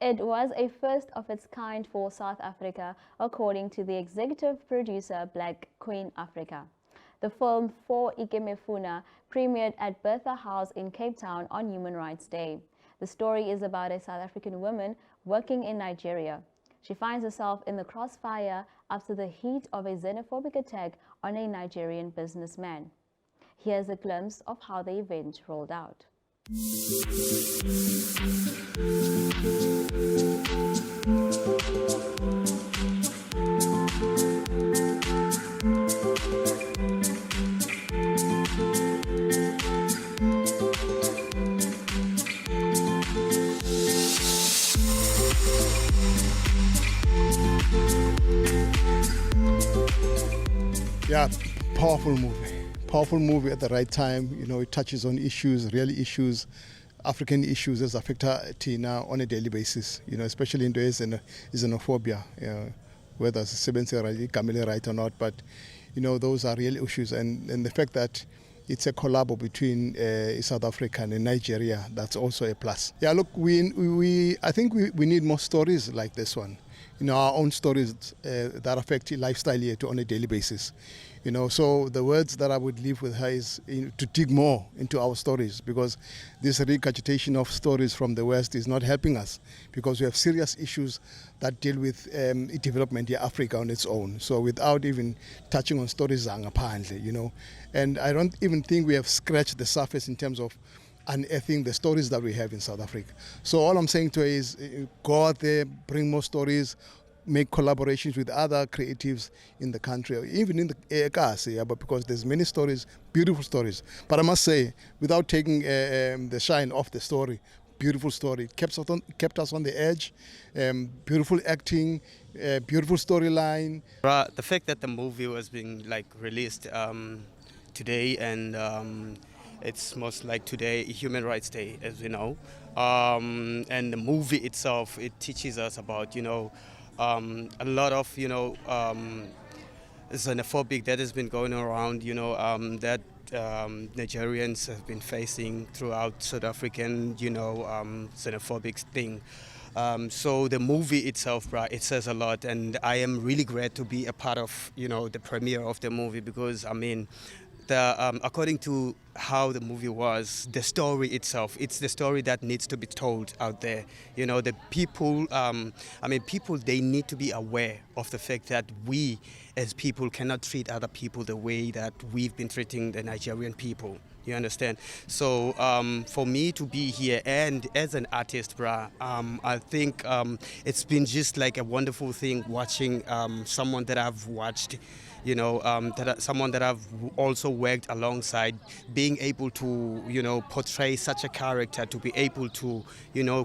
It was a first of its kind for South Africa, according to the executive producer Black Queen Africa. The film for Ikemefuna premiered at Bertha House in Cape Town on Human Rights Day. The story is about a South African woman working in Nigeria. She finds herself in the crossfire after the heat of a xenophobic attack on a Nigerian businessman. Here's a glimpse of how the event rolled out. Yeah, powerful movie. Powerful movie at the right time. You know, it touches on issues, real issues, African issues that affect Tina on a daily basis. You know, especially in the xenophobia, whether it's Kamele right or not. But you know, those are real issues, and the fact that it's a collab between South Africa and Nigeria, that's also a plus. Yeah, look, I think we need more stories like this one. You know, our own stories that affect lifestyle here on a daily basis. You know, so the words that I would leave with her is to dig more into our stories, because this regurgitation of stories from the West is not helping us, because we have serious issues that deal with development in Africa on its own. So without even touching on stories, you know, and I don't even think we have scratched the surface in terms of unearthing the stories that we have in South Africa. So all I'm saying to her is go out there, bring more stories, make collaborations with other creatives in the country, or even in the cast, but because there's many stories, beautiful stories. But I must say, without taking the shine off the story, beautiful story. It kept us on the edge, beautiful acting, beautiful storyline. The fact that the movie was being released today, and it's most like today Human Rights Day, as we know, and the movie itself, it teaches us about a lot of xenophobic that has been going around, that Nigerians have been facing throughout South African, xenophobic thing. So the movie itself, it says a lot, and I am really glad to be a part of, the premiere of the movie, because I mean, according to how the movie was, the story itself, it's the story that needs to be told out there. You know, the people, people, they need to be aware of the fact that we as people cannot treat other people the way that we've been treating the Nigerian people. You understand? So for me to be here and as an artist, I think it's been just like a wonderful thing watching someone that I've watched, someone that I've also worked alongside, being able to, portray such a character, to be able to,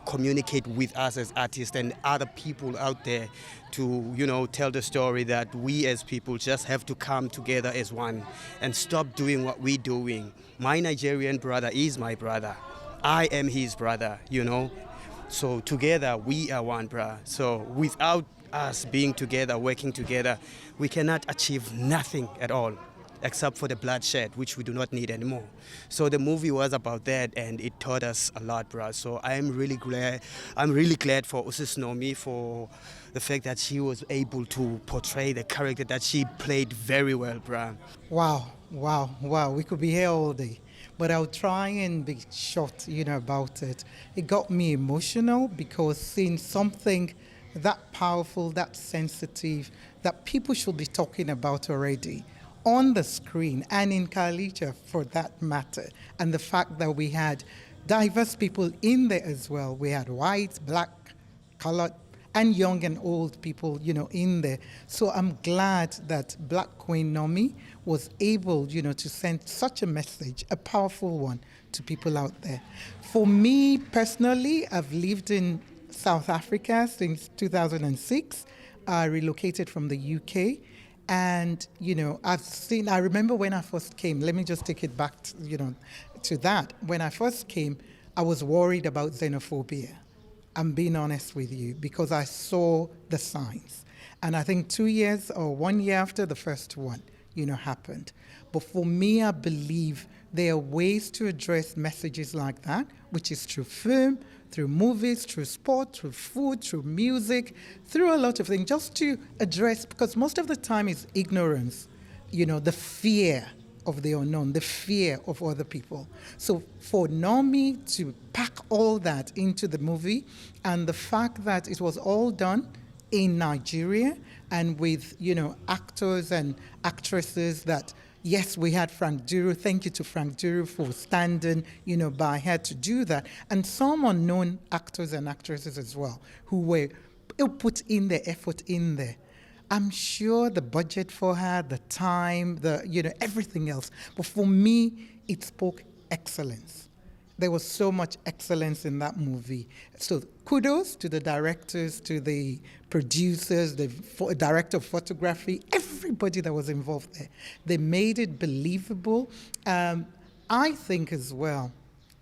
communicate with us as artists and other people out there to, tell the story that we as people just have to come together as one and stop doing what we're doing. My Nigerian brother is my brother. I am his brother, So together we are one, bruh. So without us being together, working together, we cannot achieve nothing at all, except for the bloodshed, which we do not need anymore. So the movie was about that, and it taught us a lot, bruh. So I'm really glad for Usis Nomi for the fact that she was able to portray the character that she played very well, bruh. Wow. We could be here all day. But I'll try and be short, about it. It got me emotional, because seeing something that powerful, that sensitive, that people should be talking about already on the screen and in Kalita for that matter, and the fact that we had diverse people in there as well. We had white, black, colored, and young and old people, in there. So I'm glad that Black Queen Nomi was able, to send such a message, a powerful one, to people out there. For me personally, I've lived in South Africa since 2006. I relocated from the UK. And, I remember when I first came, let me just take it back, to that. When I first came, I was worried about xenophobia. I'm being honest with you, because I saw the signs. And I think 2 years or 1 year after the first one, happened. But for me, I believe there are ways to address messages like that, which is through film, through movies, through sport, through food, through music, through a lot of things, just to address, because most of the time it's ignorance, the fear of the unknown, the fear of other people. So for Naomi to pack all that into the movie, and the fact that it was all done in Nigeria and with, actors and actresses that, yes, we had Frank Duru. Thank you to Frank Duru for standing, by her to do that. And some unknown actors and actresses as well who put in the effort in there. I'm sure the budget for her, the time, everything else. But for me, it spoke excellence. There was so much excellence in that movie. So kudos to the directors, to the producers, the director of photography, everybody that was involved there. They made it believable. I think as well,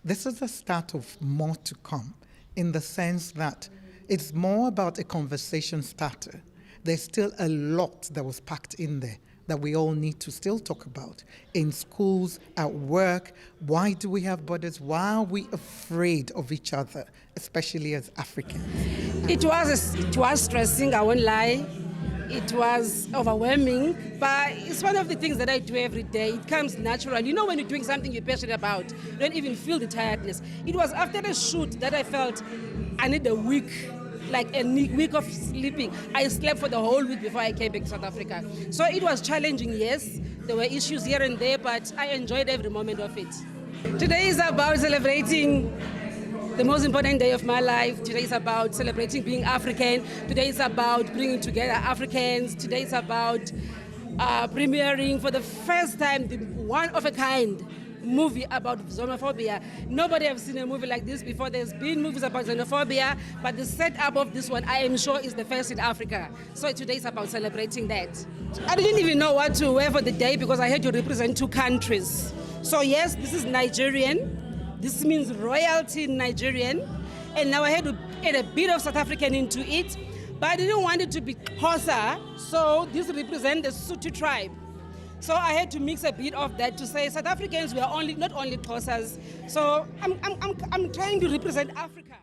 this is the start of more to come, in the sense that it's more about a conversation starter. There's still a lot that was packed in there that we all need to still talk about. In schools, at work, why do we have borders? Why are we afraid of each other, especially as Africans? It was stressing, I won't lie. It was overwhelming, but it's one of the things that I do every day. It comes natural. When you're doing something you're passionate about, you don't even feel the tiredness. It was after the shoot that I felt I need a week, like a week of sleeping. I slept for the whole week before I came back to South Africa. So it was challenging, yes. There were issues here and there, but I enjoyed every moment of it. Today is about celebrating the most important day of my life. Today is about celebrating being African. Today is about bringing together Africans. Today is about premiering for the first time the one-of-a-kind movie about xenophobia. Nobody has seen a movie like this before. There's been movies about xenophobia, but the setup of this one, I am sure, is the first in Africa. So today is about celebrating that. I didn't even know what to wear for the day because I had to represent 2 countries. So yes, this is Nigerian. This means royalty in Nigerian. And now I had to add a bit of South African into it, but I didn't want it to be Xhosa, so this represents the Sotho tribe. So I had to mix a bit of that to say South Africans were not only Xhosas. So I'm trying to represent Africa.